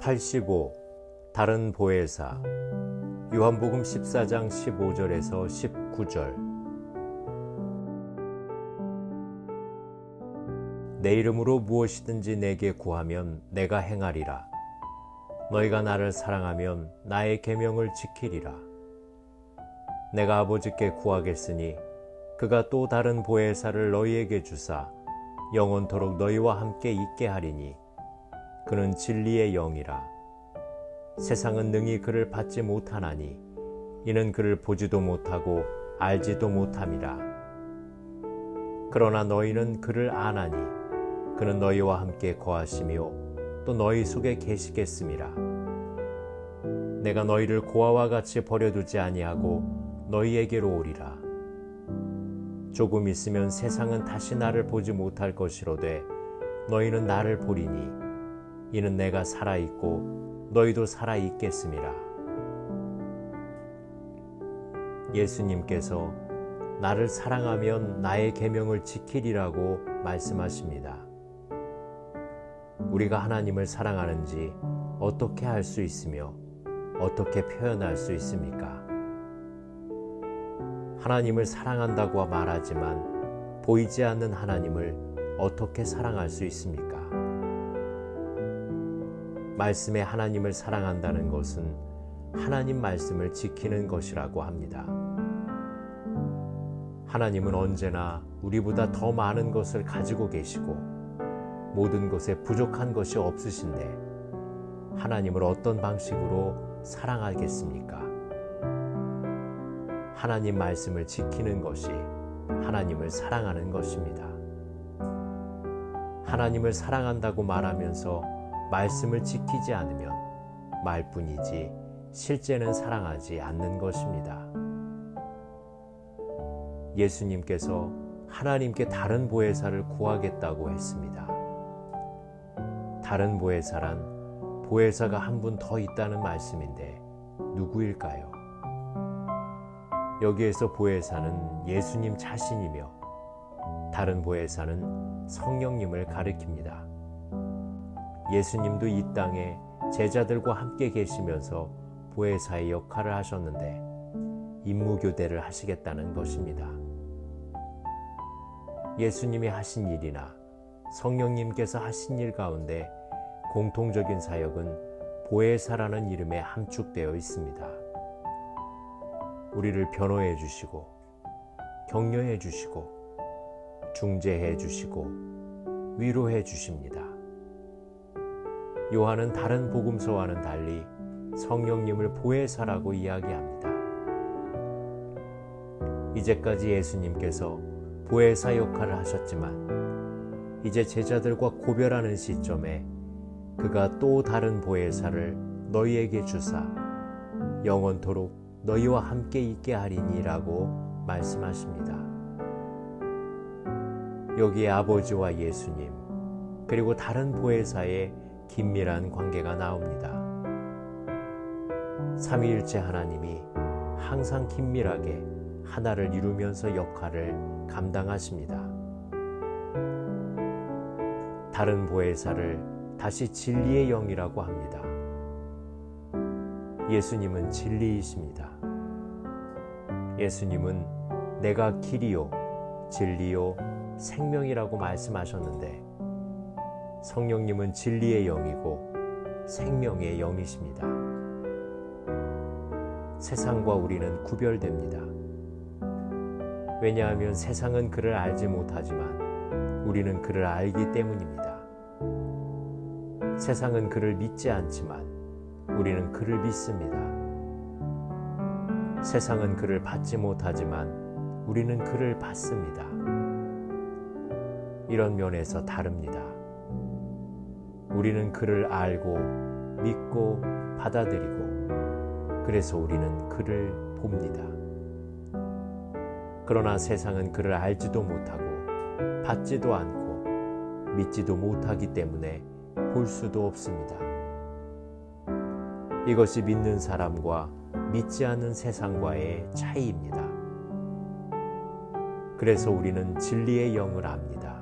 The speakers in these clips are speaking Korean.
85. 다른 보혜사. 요한복음 14장 15절에서 19절. 내 이름으로 무엇이든지 내게 구하면 내가 행하리라. 너희가 나를 사랑하면 나의 계명을 지키리라. 내가 아버지께 구하겠으니 그가 또 다른 보혜사를 너희에게 주사 영원토록 너희와 함께 있게 하리니 그는 진리의 영이라. 세상은 능히 그를 받지 못하나니 이는 그를 보지도 못하고 알지도 못함이라. 그러나 너희는 그를 아나니 그는 너희와 함께 거하시며 또 너희 속에 계시겠음이라. 내가 너희를 고아와 같이 버려두지 아니하고 너희에게로 오리라. 조금 있으면 세상은 다시 나를 보지 못할 것이로되 너희는 나를 보리니 이는 내가 살아있고 너희도 살아있겠음이라. 예수님께서 나를 사랑하면 나의 계명을 지키리라고 말씀하십니다. 우리가 하나님을 사랑하는지 어떻게 알 수 있으며 어떻게 표현할 수 있습니까? 하나님을 사랑한다고 말하지만 보이지 않는 하나님을 어떻게 사랑할 수 있습니까? 말씀에 하나님을 사랑한다는 것은 하나님 말씀을 지키는 것이라고 합니다. 하나님은 언제나 우리보다 더 많은 것을 가지고 계시고 모든 것에 부족한 것이 없으신데 하나님을 어떤 방식으로 사랑하겠습니까? 하나님 말씀을 지키는 것이 하나님을 사랑하는 것입니다. 하나님을 사랑한다고 말하면서 말씀을 지키지 않으면 말뿐이지 실제는 사랑하지 않는 것입니다. 예수님께서 하나님께 다른 보혜사를 구하겠다고 했습니다. 다른 보혜사란 보혜사가 한 분 더 있다는 말씀인데 누구일까요? 여기에서 보혜사는 예수님 자신이며 다른 보혜사는 성령님을 가리킵니다. 예수님도 이 땅에 제자들과 함께 계시면서 보혜사의 역할을 하셨는데 임무교대를 하시겠다는 것입니다. 예수님이 하신 일이나 성령님께서 하신 일 가운데 공통적인 사역은 보혜사라는 이름에 함축되어 있습니다. 우리를 변호해 주시고 격려해 주시고 중재해 주시고 위로해 주십니다. 요한은 다른 복음서와는 달리 성령님을 보혜사라고 이야기합니다. 이제까지 예수님께서 보혜사 역할을 하셨지만 이제 제자들과 고별하는 시점에 그가 또 다른 보혜사를 너희에게 주사 영원토록 너희와 함께 있게 하리니라고 말씀하십니다. 여기에 아버지와 예수님 그리고 다른 보혜사의 긴밀한 관계가 나옵니다. 삼위일체 하나님이 항상 긴밀하게 하나를 이루면서 역할을 감당하십니다. 다른 보혜사를 다시 진리의 영이라고 합니다. 예수님은 진리이십니다. 예수님은 내가 길이요 진리요 생명이라고 말씀하셨는데 성령님은 진리의 영이고 생명의 영이십니다. 세상과 우리는 구별됩니다. 왜냐하면 세상은 그를 알지 못하지만 우리는 그를 알기 때문입니다. 세상은 그를 믿지 않지만 우리는 그를 믿습니다. 세상은 그를 받지 못하지만 우리는 그를 받습니다. 이런 면에서 다릅니다. 우리는 그를 알고 믿고 받아들이고 그래서 우리는 그를 봅니다. 그러나 세상은 그를 알지도 못하고 받지도 않고 믿지도 못하기 때문에 볼 수도 없습니다. 이것이 믿는 사람과 믿지 않는 세상과의 차이입니다. 그래서 우리는 진리의 영을 압니다.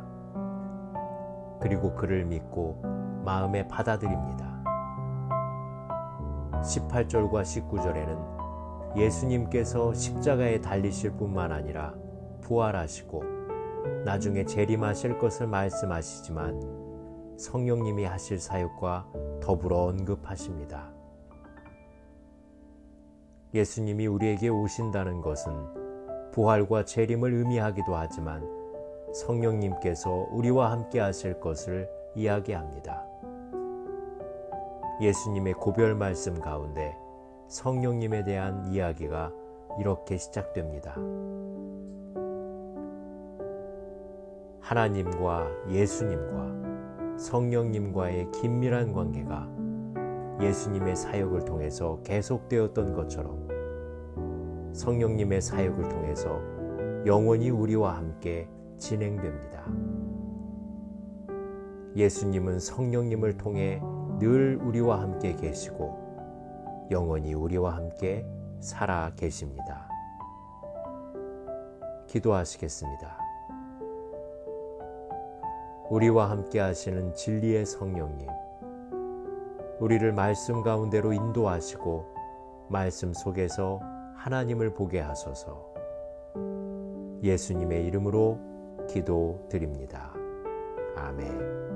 그리고 그를 믿고 마음에 받아들입니다. 18절과 19절에는 예수님께서 십자가에 달리실 뿐만 아니라 부활하시고 나중에 재림하실 것을 말씀하시지만 성령님이 하실 사역과 더불어 언급하십니다. 예수님이 우리에게 오신다는 것은 부활과 재림을 의미하기도 하지만 성령님께서 우리와 함께 하실 것을 이야기합니다. 예수님의 고별 말씀 가운데 성령님에 대한 이야기가 이렇게 시작됩니다. 하나님과 예수님과 성령님과의 긴밀한 관계가 예수님의 사역을 통해서 계속되었던 것처럼 성령님의 사역을 통해서 영원히 우리와 함께 진행됩니다. 예수님은 성령님을 통해 늘 우리와 함께 계시고 영원히 우리와 함께 살아 계십니다. 기도하시겠습니다. 우리와 함께 하시는 진리의 성령님, 우리를 말씀 가운데로 인도하시고 말씀 속에서 하나님을 보게 하소서. 예수님의 이름으로 기도드립니다. 아멘.